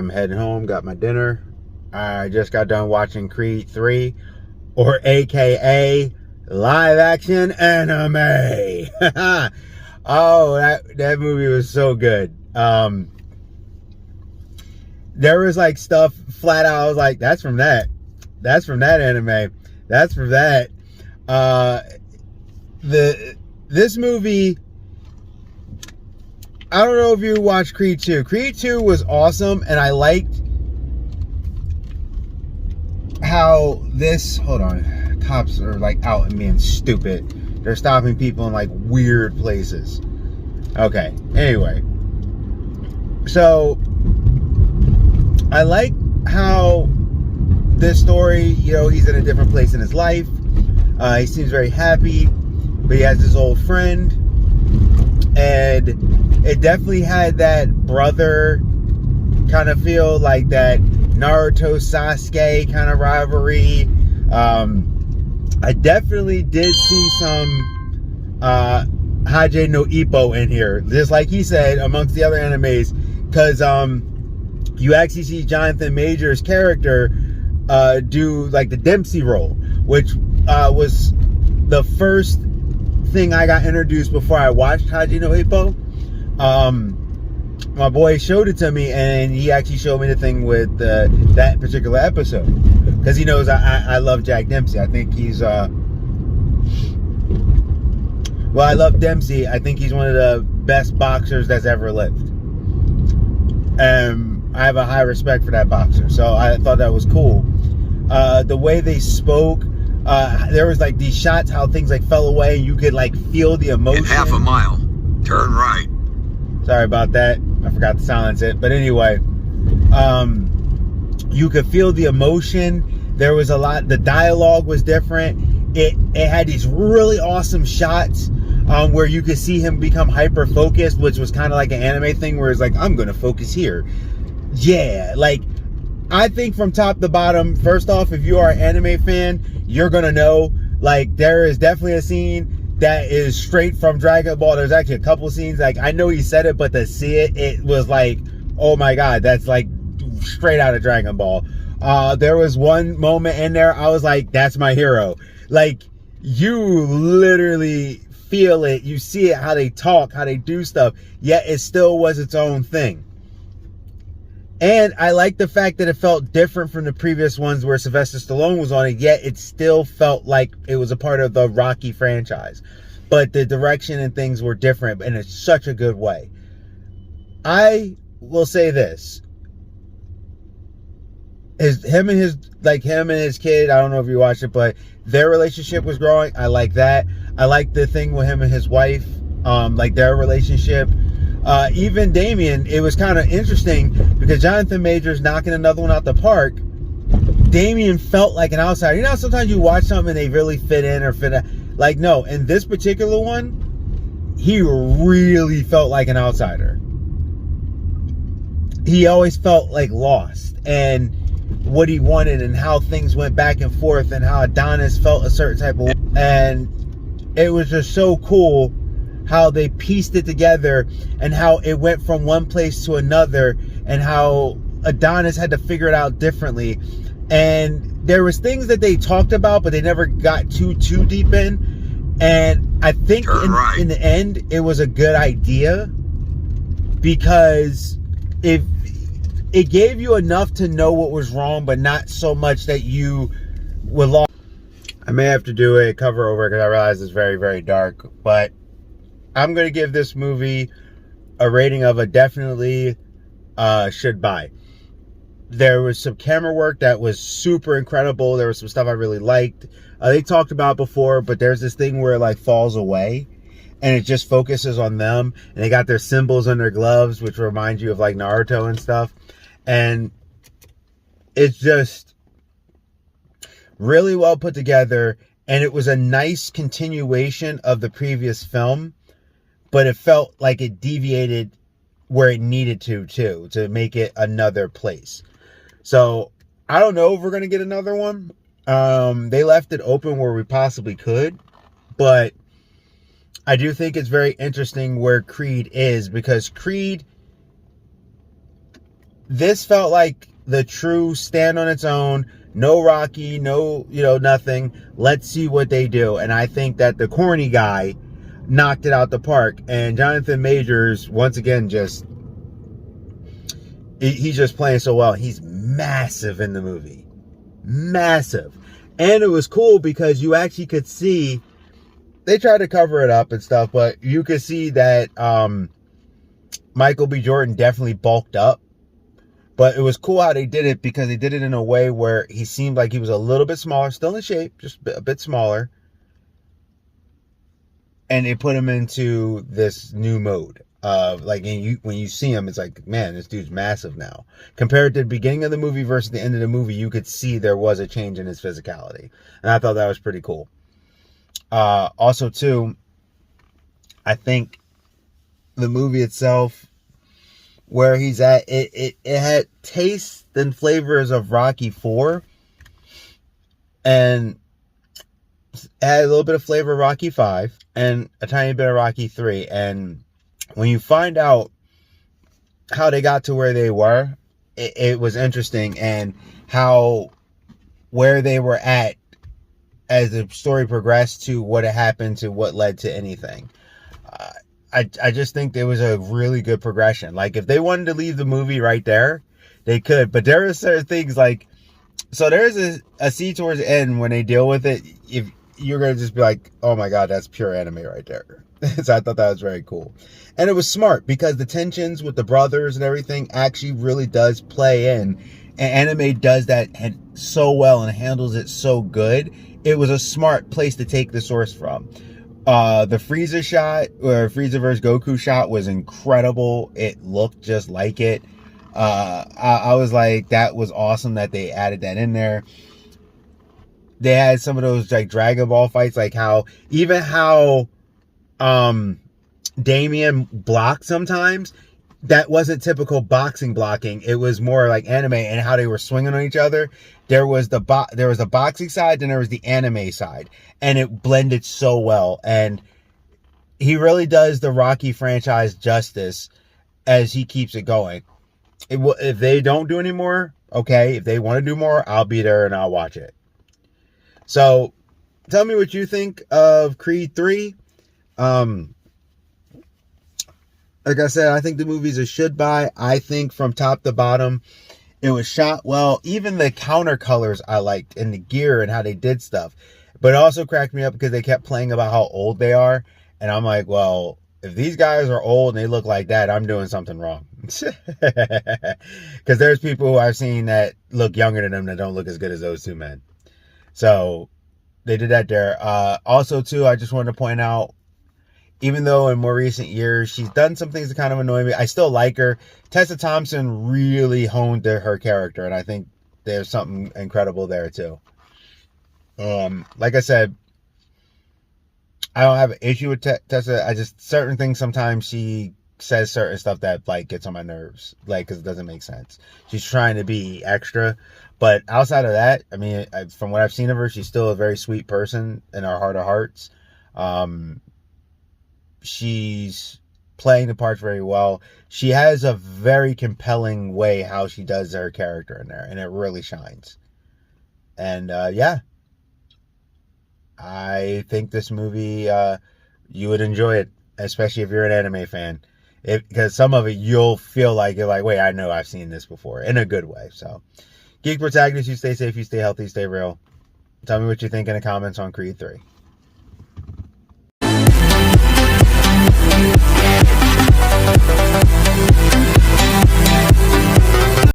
I'm heading home, got my dinner. I just got done watching Creed 3, or AKA live action anime. Oh, that movie was so good. There was like stuff flat out, I was like, that's from that. That's from that anime. That's from that. This movie, I don't know if you watched Creed 2. Creed 2 was awesome, and I liked how this, hold on, cops are like out and being stupid. They're stopping people in like weird places. Okay, anyway. So, I like how this story, you know, he's in a different place in his life. He seems very happy, but he has his old friend. And it definitely had that brother kind of feel, like that Naruto Sasuke kind of rivalry. I definitely did see some Hajime no Ippo in here, just like he said, amongst the other animes, because you actually see Jonathan Majors' character do like the Dempsey role, which was the first thing I got introduced before I watched Hajime no Ippo. My boy showed it to me, and he actually showed me the thing with that particular episode, because he knows I love Jack Dempsey. I think he's well, I love Dempsey. I think he's one of the best boxers that's ever lived. I have a high respect for that boxer, so I thought that was cool. The way they spoke, there was like these shots, how things like fell away, and you could like feel the emotion. In half a mile, turn right. Sorry about that. I forgot to silence it. But anyway, you could feel the emotion. There was a lot. The dialogue was different. It had these really awesome shots where you could see him become hyper focused, which was kind of like an anime thing where it's like, I'm going to focus here. Yeah, like, I think from top to bottom, first off, if you are an anime fan, you're going to know, like, there is definitely a scene that is straight from Dragon Ball. There's actually a couple scenes, like, I know he said it, but to see it, it was like, oh my god, that's like straight out of Dragon Ball. There was one moment in there, I was like, that's my hero. Like, you literally feel it, you see it, how they talk, how they do stuff, yet it still was its own thing. And I like the fact that it felt different from the previous ones where Sylvester Stallone was on it, yet it still felt like it was a part of the Rocky franchise. But the direction and things were different in such a good way. I will say this. Him and his kid, I don't know if you watched it, but their relationship was growing. I like that. I like the thing with him and his wife, like their relationship. Even Damien, it was kind of interesting because Jonathan Majors knocking another one out the park. Damien felt like an outsider. You know, sometimes you watch something and they really fit in or fit out. Like, no, in this particular one, he really felt like an outsider. He always felt like lost, and what he wanted and how things went back and forth and how Adonis felt a certain type of way. And it was just so cool how they pieced it together and how it went from one place to another and how Adonis had to figure it out differently. And there was things that they talked about, but they never got too deep in. And I think in the end, it was a good idea because if it gave you enough to know what was wrong, but not so much that you were lost. I may have to do a cover over because I realize it's very, very dark, but I'm going to give this movie a rating of a definitely should buy. There was some camera work that was super incredible. There was some stuff I really liked. They talked about before, but there's this thing where it like falls away and it just focuses on them. And they got their symbols on their gloves, which reminds you of like Naruto and stuff. And it's just really well put together. And it was a nice continuation of the previous film. But it felt like it deviated where it needed to make it another place. So, I don't know if we're going to get another one. They left it open where we possibly could. But I do think it's very interesting where Creed is. Because Creed this felt like the true stand on its own. No Rocky, no, nothing. Let's see what they do. And I think that the corny guy knocked it out the park. And Jonathan Majors, once again, he's just playing so well. He's massive in the movie. Massive. And it was cool because you actually could see, they tried to cover it up and stuff, but you could see that Michael B. Jordan definitely bulked up. But it was cool how they did it because they did it in a way where he seemed like he was a little bit smaller, still in shape, just a bit smaller. And they put him into this new mode of like, when you see him, it's like, man, this dude's massive now. Compared to the beginning of the movie versus the end of the movie, you could see there was a change in his physicality. And I thought that was pretty cool. Also, too, I think the movie itself, where he's at, it had tastes and flavors of Rocky 4 and had a little bit of flavor of Rocky 5 and a tiny bit of Rocky 3. And when you find out how they got to where they were, it was interesting, and how where they were at as the story progressed to what had happened to what led to anything. I just think there was a really good progression. Like, if they wanted to leave the movie right there, they could. But there are certain things like, so there's a scene towards the end when they deal with it, if you're going to just be like, oh my God, that's pure anime right there. So I thought that was very cool. And it was smart because the tensions with the brothers and everything actually really does play in. And anime does that so well and handles it so good. It was a smart place to take the source from. The Frieza shot, or Frieza vs. Goku shot, was incredible. It looked just like it. I was like, that was awesome that they added that in there. They had some of those like Dragon Ball fights, like how Damien blocked sometimes. That wasn't typical boxing blocking. It was more like anime, and how they were swinging on each other. There was the boxing side, then there was the anime side, and it blended so well. And he really does the Rocky franchise justice as he keeps it going. If they don't do any more, okay. If they want to do more, I'll be there and I'll watch it. So, tell me what you think of Creed 3. Like I said, I think the movie's a should buy. I think from top to bottom, it was shot well. Even the counter colors I liked, and the gear and how they did stuff. But it also cracked me up because they kept playing about how old they are. And I'm like, well, if these guys are old and they look like that, I'm doing something wrong. Because there's people who I've seen that look younger than them that don't look as good as those two men. So they did that there. Also, too, I just wanted to point out, even though in more recent years she's done some things that kind of annoy me, I still like her. Tessa Thompson really honed her character, and I think there's something incredible there too. Like I said, I don't have an issue with Tessa. I just, certain things sometimes she says certain stuff that like gets on my nerves, like, because it doesn't make sense. She's trying to be extra, but outside of that, I mean, from what I've seen of her, she's still a very sweet person in her heart of hearts. She's playing the part very well. She has a very compelling way how she does her character in there, and it really shines. And yeah, I think this movie, you would enjoy it, especially if you're an anime fan. Because some of it you'll feel like you're like, wait, I know I've seen this before, in a good way. So, Geek Protagonist, you stay safe, you stay healthy, stay real. Tell me what you think in the comments on Creed 3.